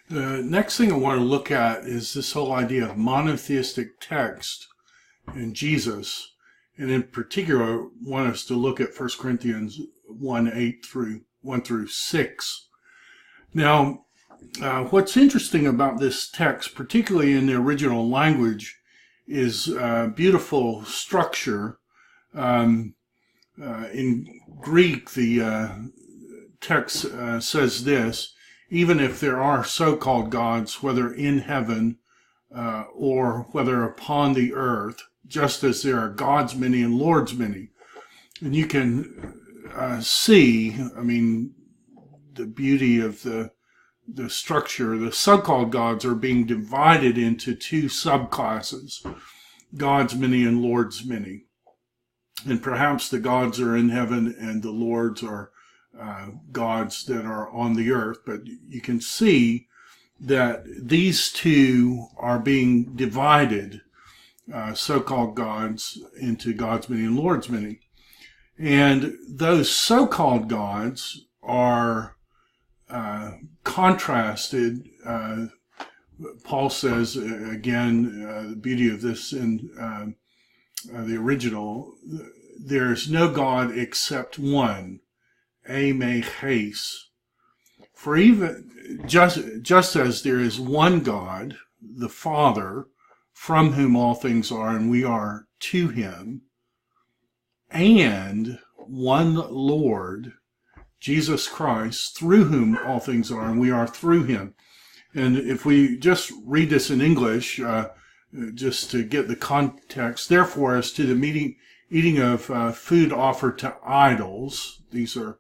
The next thing I want to look at is this whole idea of monotheistic text in Jesus. And in particular, I want us to look at 1 Corinthians 1:8 through 1 through 6. Now, what's interesting about this text, particularly in the original language, is beautiful structure. In Greek, the text says this: even if there are so-called gods, whether in heaven or whether upon the earth, just as there are gods many and lords many. And you can see, the beauty of the structure. The so-called gods are being divided into two subclasses: gods many and lords many. And perhaps the gods are in heaven and the lords are gods that are on the earth. But you can see that these two are being divided, so-called gods, into gods many and lords many. And those so-called gods are contrasted. Paul says, again, the beauty of this in the original, there's no God except one, Hes. For even just as there is one God, the Father, from whom all things are, and we are to him, and one Lord, Jesus Christ, through whom all things are, and we are through him. And if we just read this in English, just to get the context, therefore, as to the eating of food offered to idols, these are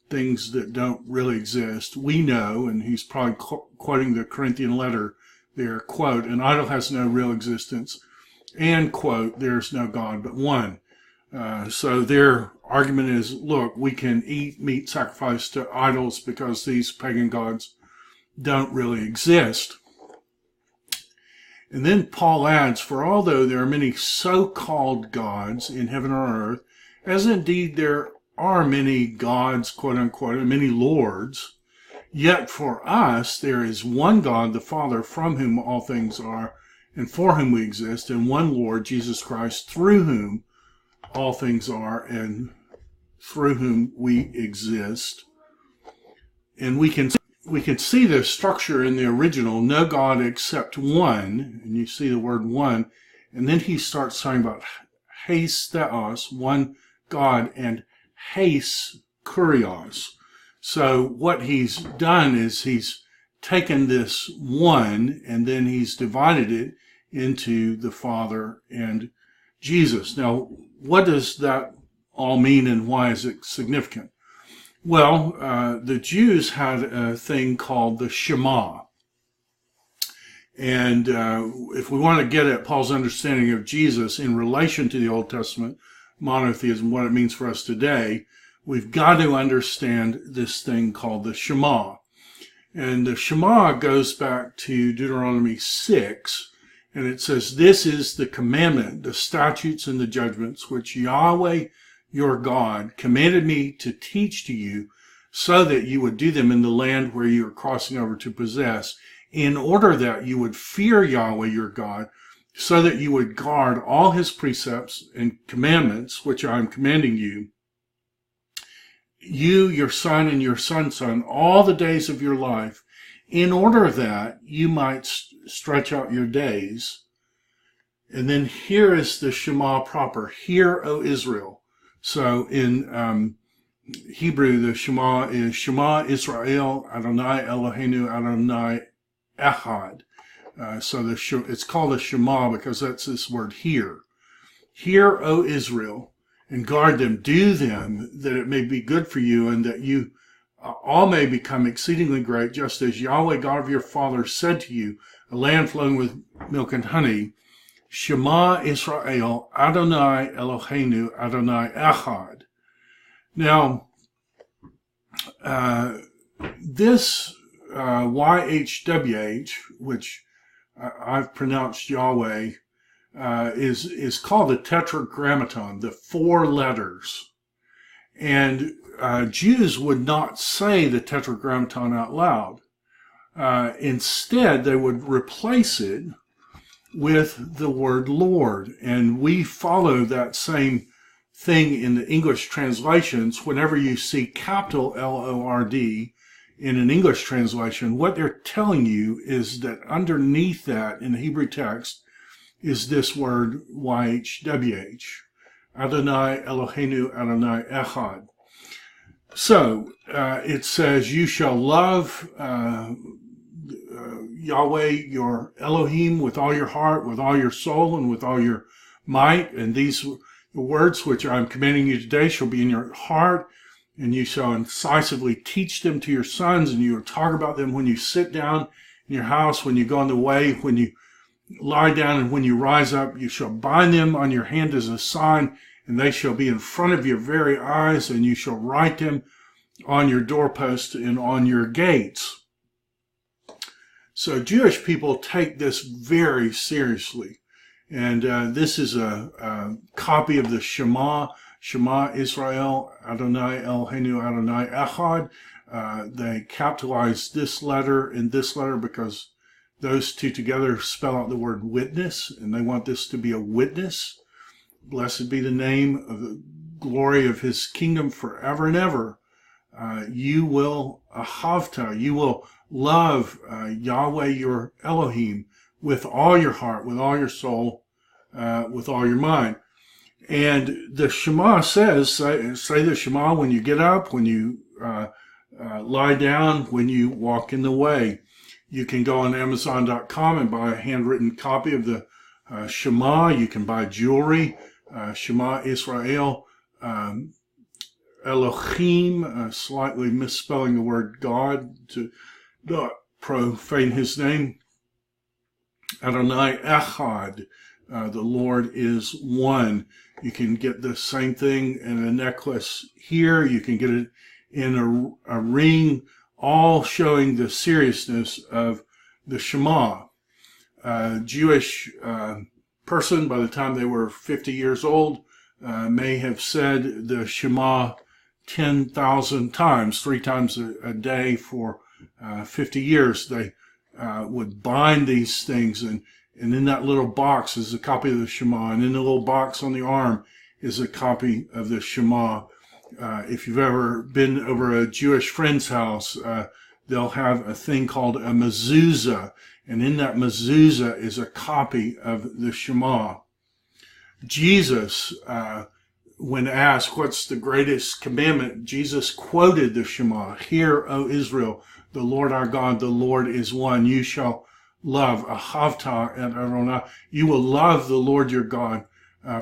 things that don't really exist, we know, and he's probably quoting the Corinthian letter there, quote, an idol has no real existence, and, quote, there's no God but one. So their argument is, look, we can eat meat sacrificed to idols because these pagan gods don't really exist. And then Paul adds, for although there are many so-called gods in heaven or earth, as indeed there are many gods, quote unquote, and many lords, yet for us there is one God, the Father, from whom all things are, and for whom we exist, and one Lord, Jesus Christ, through whom all things are, and through whom we exist. And we can see the structure in the original, no God except one, and you see the word one, and then he starts talking about Hes Theos, one God, and Hes Kurios. So what he's done is he's taken this one, and then he's divided it into the Father and Jesus. Now, what does that all mean, and why is it significant? Well, the Jews had a thing called the Shema. And if we want to get at Paul's understanding of Jesus in relation to the Old Testament monotheism, what it means for us today, we've got to understand this thing called the Shema. And the Shema goes back to Deuteronomy 6, and it says, this is the commandment, the statutes and the judgments, which Yahweh your God commanded me to teach to you, so that you would do them in the land where you are crossing over to possess, in order that you would fear Yahweh your God, so that you would guard all his precepts and commandments, which I am commanding you, you, your son, and your son's son, all the days of your life, in order that you might stretch out your days. And then here is the Shema proper. Hear, O Israel. So in Hebrew, the Shema is Shema Israel, Adonai Eloheinu, Adonai Echad. So it's called a Shema because that's this word hear. Hear, O Israel, and guard them, do them, that it may be good for you, and that you all may become exceedingly great, just as Yahweh God of your fathers said to you, a land flowing with milk and honey. Shema Israel, Adonai Eloheinu, Adonai Echad. Now, this YHWH, which I've pronounced Yahweh, is called the Tetragrammaton, the four letters. And Jews would not say the Tetragrammaton out loud. Instead, they would replace it with the word Lord. And we follow that same thing in the English translations. Whenever you see capital L-O-R-D in an English translation, what they're telling you is that underneath that in the Hebrew text is this word YHWH. Adonai Eloheinu Adonai Echad. So it says, you shall love Yahweh, your Elohim, with all your heart, with all your soul, and with all your might. And these words which I'm commanding you today shall be in your heart, and you shall incisively teach them to your sons, and you will talk about them when you sit down in your house, when you go on the way, when you lie down, and when you rise up. You shall bind them on your hand as a sign, and they shall be in front of your very eyes, and you shall write them on your doorposts and on your gates. So Jewish people take this very seriously. And this is a copy of the Shema, Shema Israel, Adonai Eloheinu Adonai Echad. They capitalize this letter and this letter because those two together spell out the word witness, and they want this to be a witness. Blessed be the name of the glory of his kingdom forever and ever. You will ahavta, you will love Yahweh your Elohim with all your heart, with all your soul, with all your mind. And the Shema says, say the Shema when you get up, when you lie down, when you walk in the way. You can go on Amazon.com and buy a handwritten copy of the Shema. You can buy jewelry, Shema Israel, Elohim, slightly misspelling the word God to not profane his name. Adonai Echad, the Lord is one. You can get the same thing in a necklace here. You can get it in a ring, all showing the seriousness of the Shema. A Jewish person, by the time they were 50 years old, may have said the Shema 10,000 times, 3 times a day for 50 years. They would bind these things, and in that little box is a copy of the Shema, and in the little box on the arm is a copy of the Shema. If you've ever been over a Jewish friend's house, they'll have a thing called a mezuzah, and in that mezuzah is a copy of the Shema. Jesus, when asked what's the greatest commandment, Jesus quoted the Shema. Hear, O Israel, the Lord our God, the Lord is one. You shall love, ahavta and Adonai. You will love the Lord your God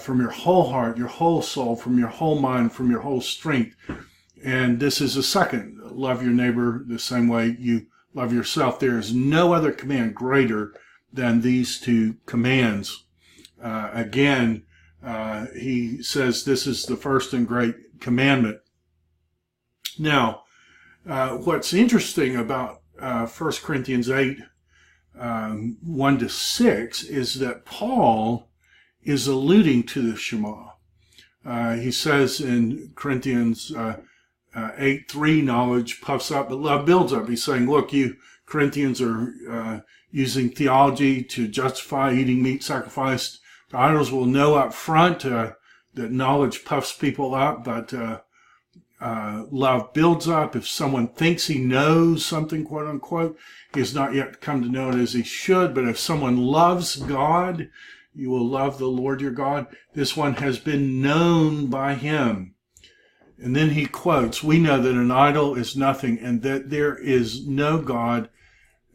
from your whole heart, your whole soul, from your whole mind, from your whole strength. And this is the second. Love your neighbor the same way you love yourself. There is no other command greater than these two commands. Again, he says this is the first and great commandment. Now, what's interesting about 1 Corinthians 8, 1-6 is that Paul is alluding to the Shema. He says in Corinthians 8:3, knowledge puffs up, but love builds up. He's saying, look, you Corinthians are using theology to justify eating meat sacrificed to idols. Will know up front that knowledge puffs people up, but love builds up. If someone thinks he knows something, quote unquote, he has not yet come to know it as he should. But if someone loves God, you will love the Lord your God. This one has been known by him. And then he quotes, we know that an idol is nothing and that there is no God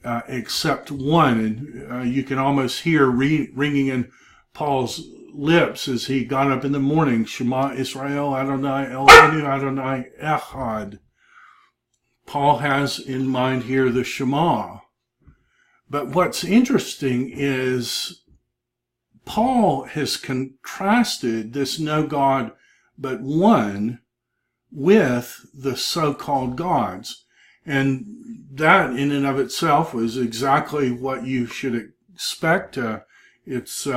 except one. And you can almost hear ringing in Paul's lips as he got up in the morning, Shema Israel, Adonai Eloheinu, Adonai Echad. Paul has in mind here the Shema. But what's interesting is Paul has contrasted this no God but one with the so-called gods. And that in and of itself was exactly what you should expect. It's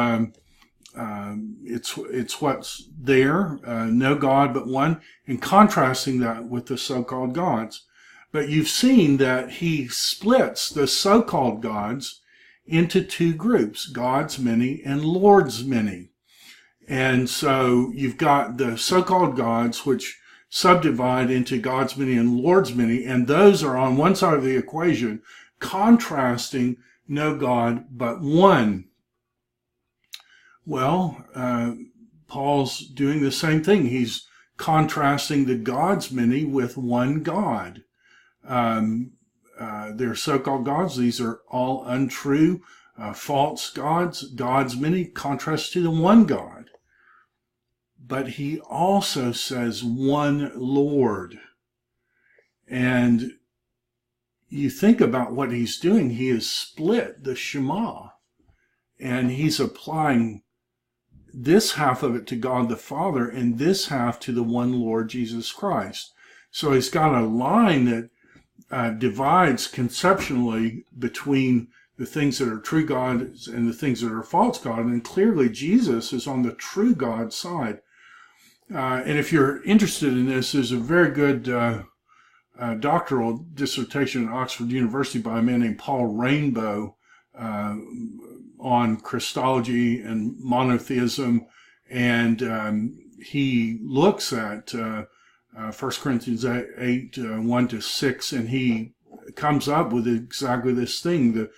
what's there, no God but one, and contrasting that with the so-called gods. But you've seen that he splits the so-called gods into two groups, God's many and Lord's many. And so you've got the so-called gods, which subdivide into God's many and Lord's many, and those are on one side of the equation, contrasting no God but one. Well, Paul's doing the same thing. He's contrasting the God's many with one God. They're so-called gods. These are all untrue, false gods. God's many contrast to the one God. But he also says one Lord. And you think about what he's doing. He has split the Shema. And he's applying this half of it to God the Father and this half to the one Lord Jesus Christ. So he's got a line that divides conceptually between the things that are true gods and the things that are false God. And clearly Jesus is on the true God side. And if you're interested in this, there's a very good doctoral dissertation at Oxford University by a man named Paul Rainbow on Christology and monotheism. And he looks at 1 Corinthians 8, 1-6, and he comes up with exactly this thing, the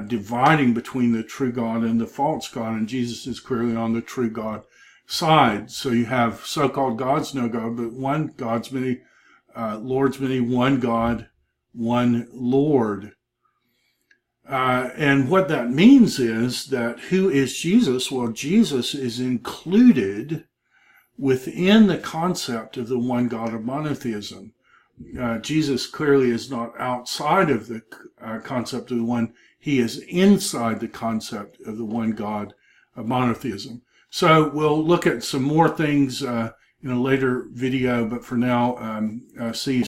dividing between the true God and the false God, and Jesus is clearly on the true God side. So you have so-called gods, no God, but one God's many, Lord's many, one God, one Lord. And what that means is that who is Jesus? Well, Jesus is included within the concept of the one God of monotheism. Jesus clearly is not outside of the concept of the one. He is inside the concept of the one God of monotheism. So we'll look at some more things in a later video, but for now, see you.